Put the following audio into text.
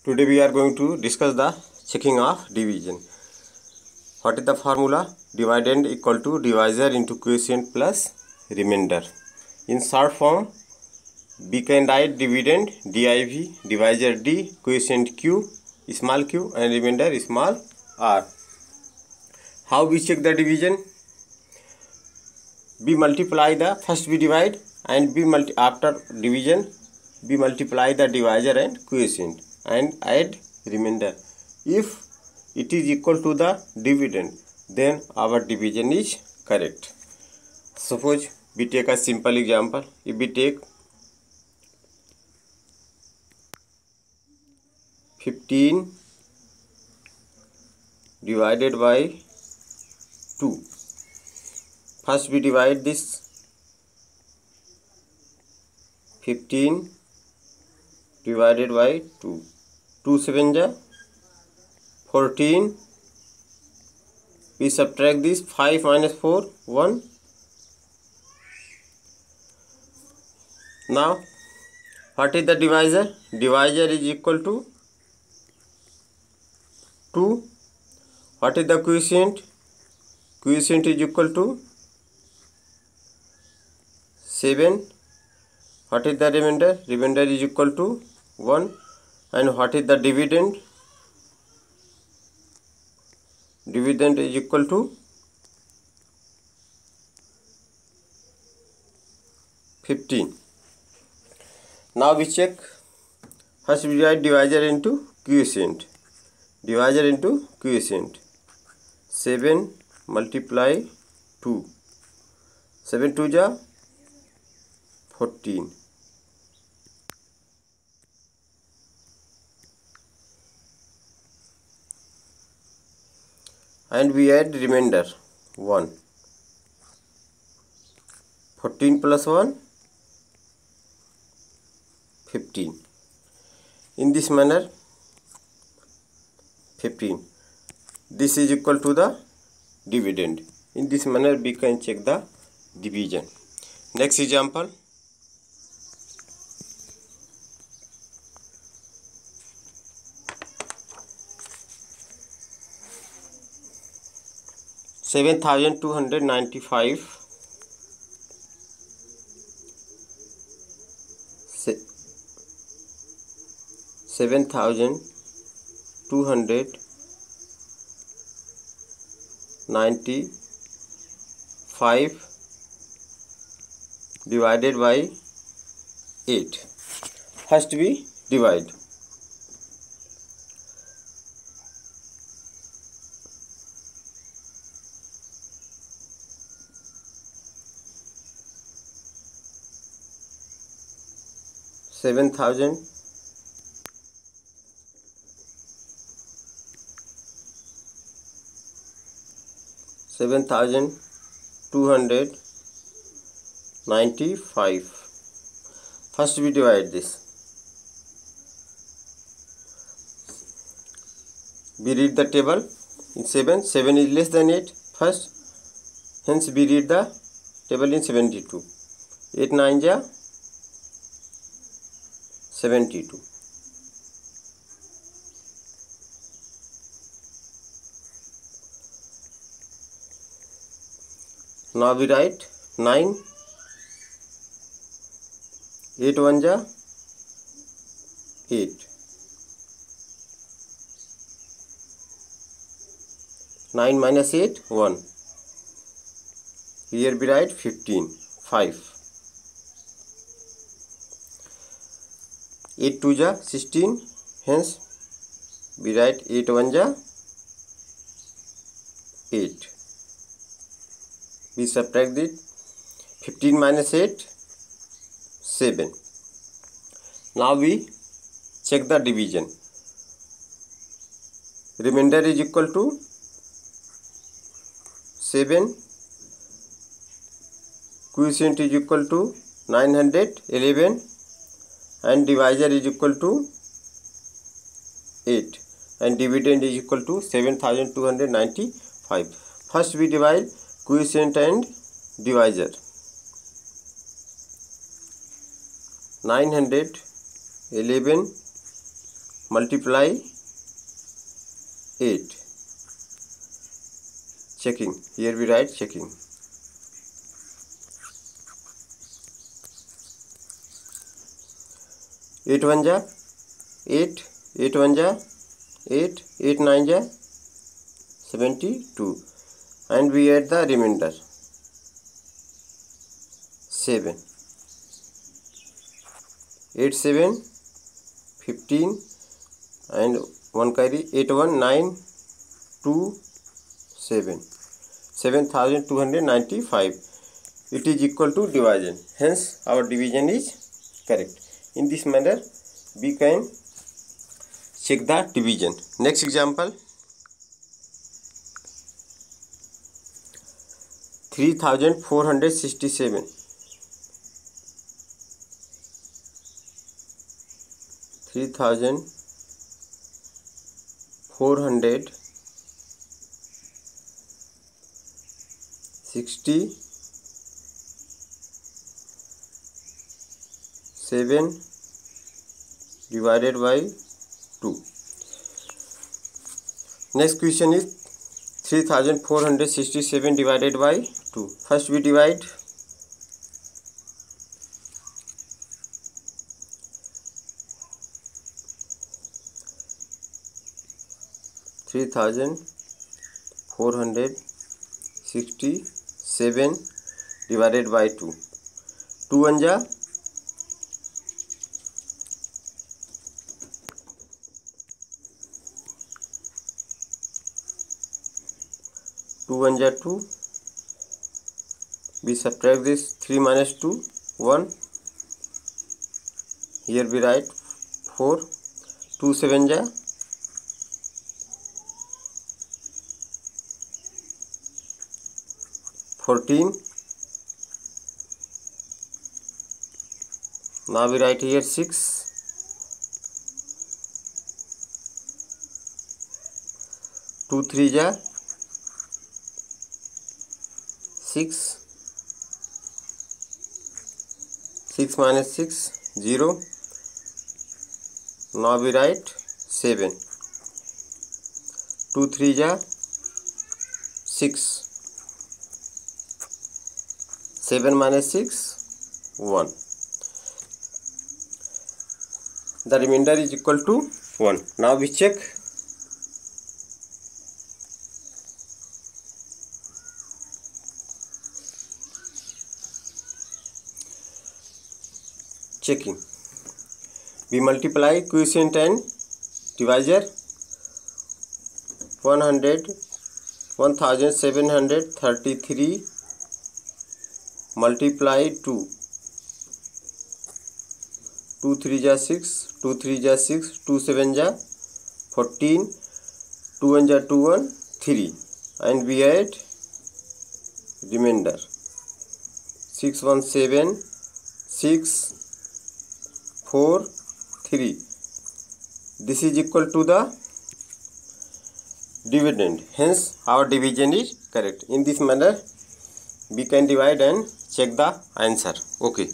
Today we are going to discuss the checking of division. What is the formula? Dividend equal to divisor into quotient plus remainder. In short form, we can write dividend div, divisor d, quotient q, small q, and remainder small r. How we check the division? We multiply the first we divide, and after division we multiply the divisor and quotient and add remainder. If it is equal to the dividend, then our division is correct. Suppose we take a simple example. If we take 15 divided by 2. First we divide this 15 divided by 2. 2 7 ja 14. We subtract this 5 minus 4 1. Now what is the divisor? Divisor is equal to 2. What is the quotient? Quotient is equal to 7. What is the remainder? Remainder is equal to 1. And what is the dividend? Dividend is equal to 15. Now we check. First we write divisor into quotient. Divisor into quotient. 7 multiply 2. 7 2 ja 14. And we add remainder 1. 14 plus 1 15. In this manner 15. This is equal to the dividend. In this manner we can check the division. Next example. $7,295 divided by 8. First we divide. $7,000 $7,295. First we divide this. We read the table. In 7 is less than 8 first. Hence we read the table in 72. 8 9 ja 72. Now we write 9. 8 1 ja 8. 9 minus 8 1. Here we write 15 5. 8 2 ja 16. Hence we write 8 1 ja 8. We subtract it. 15 minus 8 7. Now we check the division. Remainder is equal to 7. Quotient is equal to 911. And divisor is equal to 8. And dividend is equal to 7,295. First we divide quotient and divisor. 911 multiply 8. Checking. Here we write checking. 8 1 जा 8, 8 1 जा 8, 8 9 जा 72, and we add the remainder 7. 8 7 15 and 1 carry 8 1 9 2 7 7295. It is equal to division. Hence our division is correct. In this manner we can check the division. Next example, 3467. 3467 divided by 2. Next question is 3467 divided by 2. First we divide 3467 divided by 2. 2 1 जा 2 1 जा 2. We subtract this 3 minus 2 1. Here we write 4. 2 7 जा 14. Now we write here 6. 2 3 जा 6. 6 minus 6 0. Now we write 7. 2 3 जा 6. 7 minus 6 1. The remainder is equal to 1. Now we check. Checking. We multiply quotient and divisor. 1733 multiply 2. 2 3 जा 6. 2 3 जा 6. 2 7 जा 14. 2 1 जा 2 1 3, and we add remainder 6 1 7 6 4 3. This is equal to the dividend. Hence our division is correct. In this manner we can divide and check the answer. Okay.